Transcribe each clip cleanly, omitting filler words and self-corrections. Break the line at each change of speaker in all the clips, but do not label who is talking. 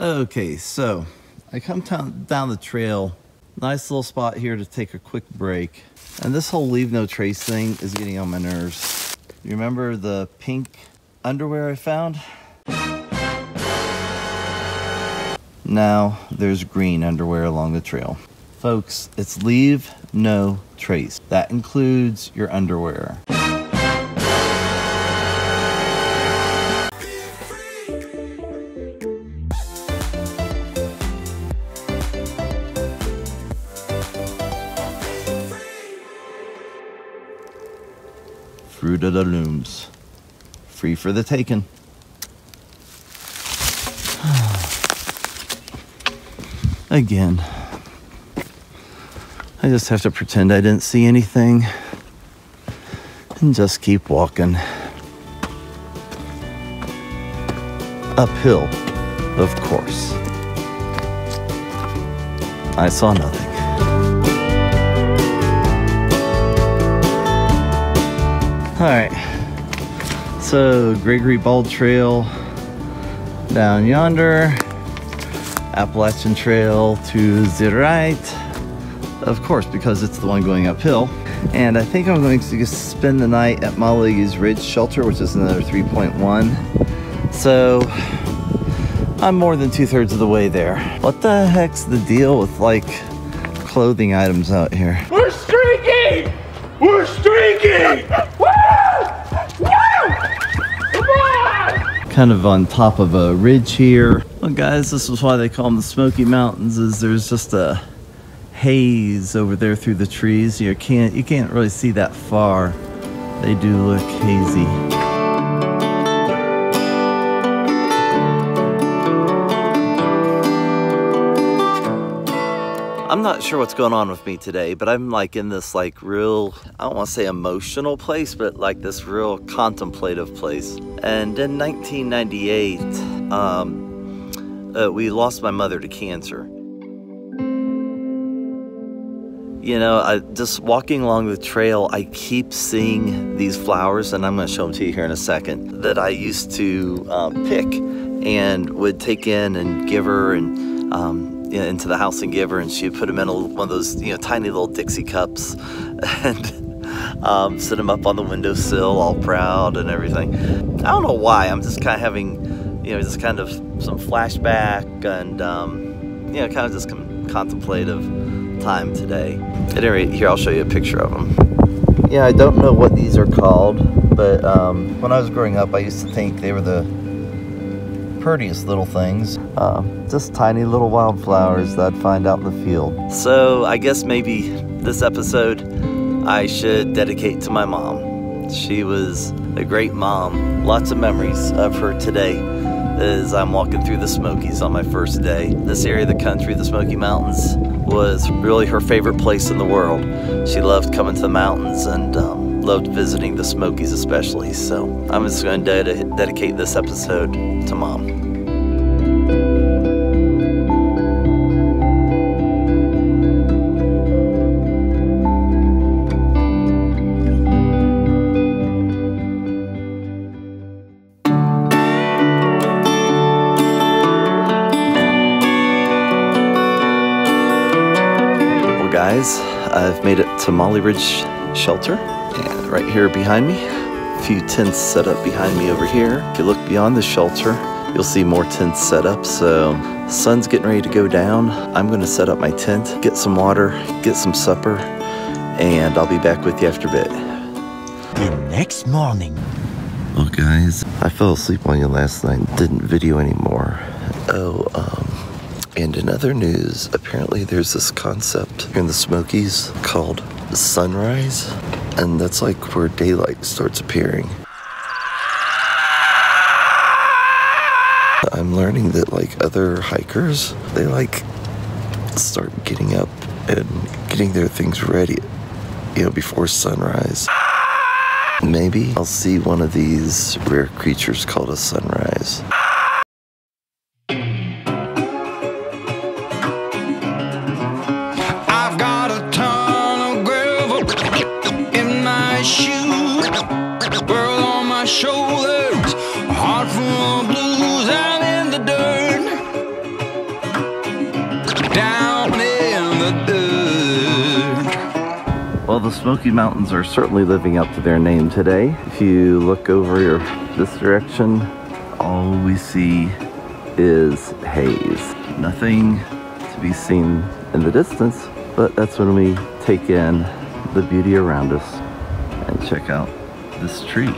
Okay, so I come down the trail. Nice little spot here to take a quick break. And this whole leave no trace thing is getting on my nerves. You remember the pink underwear I found? Now there's green underwear along the trail. Folks, it's leave no trace. That includes your underwear. Fruit of the looms. Free for the taking. Again. I just have to pretend I didn't see anything and just keep walking. Uphill, of course. I saw nothing. Alright, so Gregory Bald Trail down yonder, Appalachian Trail to the right, of course, because it's the one going uphill. And I think I'm going to spend the night at Mollies Ridge Shelter, which is another 3.1. So I'm more than 2/3 of the way there. What the heck's the deal with like clothing items out here?
We're streaking! We're streaking! Woo! Woo! Come on!
Kind of on top of a ridge here. Well guys, this is why they call them the Smoky Mountains, is there's just a haze over there through the trees. You can't really see that far. They do look hazy. I'm not sure what's going on with me today, but I'm like in this like real, I don't want to say emotional place, but like this real contemplative place. And in 1998, we lost my mother to cancer. You know, just walking along the trail, I keep seeing these flowers, and I'm going to show them to you here in a second, that I used to pick and would take in and give her, and into the house and give her, and she'd put them in one of those, tiny little Dixie cups, and sit them up on the windowsill, all proud and everything. I don't know why. I'm just kind of having, just kind of some flashback and, kind of just contemplative time today. At any rate, here I'll show you a picture of them. Yeah, I don't know what these are called, but when I was growing up, I used to think they were the prettiest little things. Just tiny little wildflowers that I'd find out in the field. So I guess maybe this episode I should dedicate to my mom. She was a great mom. Lots of memories of her today as I'm walking through the Smokies on my first day. This area of the country, the Smoky Mountains, was really her favorite place in the world. She loved coming to the mountains and loved visiting the Smokies especially. So I'm just going to dedicate this episode to Mom. Guys, I've made it to Mollies Ridge Shelter, and right here behind me, a few tents set up behind me over here. If you look beyond the shelter, you'll see more tents set up. So the sun's getting ready to go down. I'm going to set up my tent, get some water, get some supper, and I'll be back with you after a bit.
The next morning.
Well guys, I fell asleep on you last night and didn't video anymore. And in other news, apparently there's this concept here in the Smokies called sunrise, and that's like where daylight starts appearing. I'm learning that like other hikers, they like start getting up and getting their things ready, before sunrise. Maybe I'll see one of these rare creatures called a sunrise.
Shoulders, heart full of blues, I'm in the dirt.
the Smoky Mountains are certainly living up to their name today. If you look over this direction, all we see is haze. Nothing to be seen in the distance, but that's when we take in the beauty around us and check out this tree.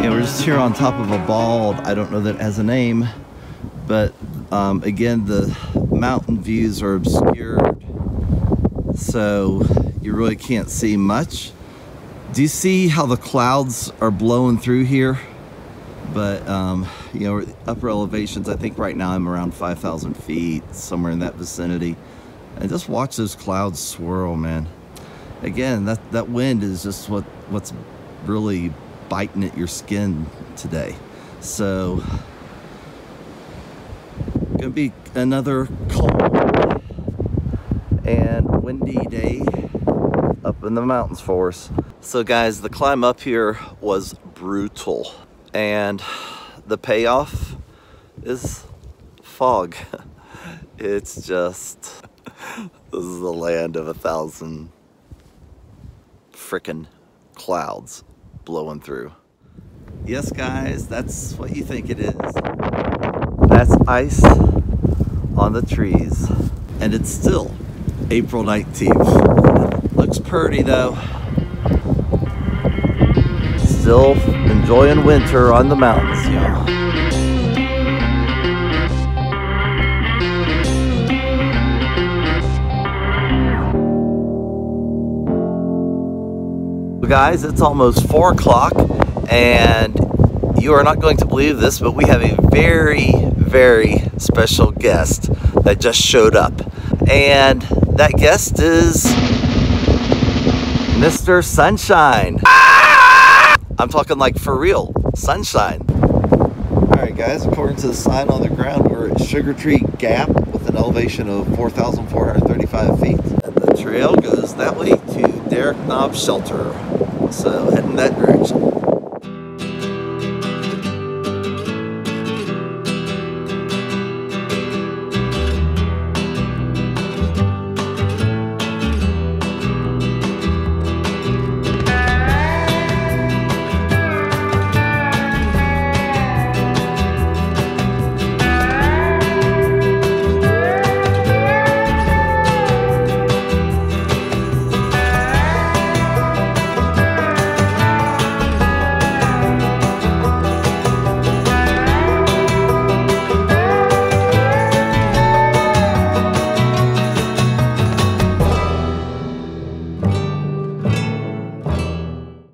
We're just here on top of a bald. I don't know that it has a name, but again, the mountain views are obscured, so you really can't see much. Do you see how the clouds are blowing through here? But you know, upper elevations, I think right now I'm around 5,000 feet, somewhere in that vicinity. And just watch those clouds swirl, man. Again, that wind is just what's really biting at your skin today. So gonna be another cold and windy day up in the mountains for us. So guys, the climb up here was brutal, and the payoff is fog. It's just, this is the land of 1,000 frickin' clouds blowing through. Yes guys, that's what you think it is. That's ice on the trees, and it's still April 19th. Looks pretty though. Still enjoying winter on the mountains, y'all. Guys, it's almost 4 o'clock, and you are not going to believe this, but we have a very, very special guest that just showed up. And that guest is Mr. Sunshine. I'm talking like for real, sunshine. Alright guys, according to the sign on the ground, we're at Sugar Tree Gap with an elevation of 4,435 feet. And the trail goes that way to Derrick Nob Shelter. So heading that direction.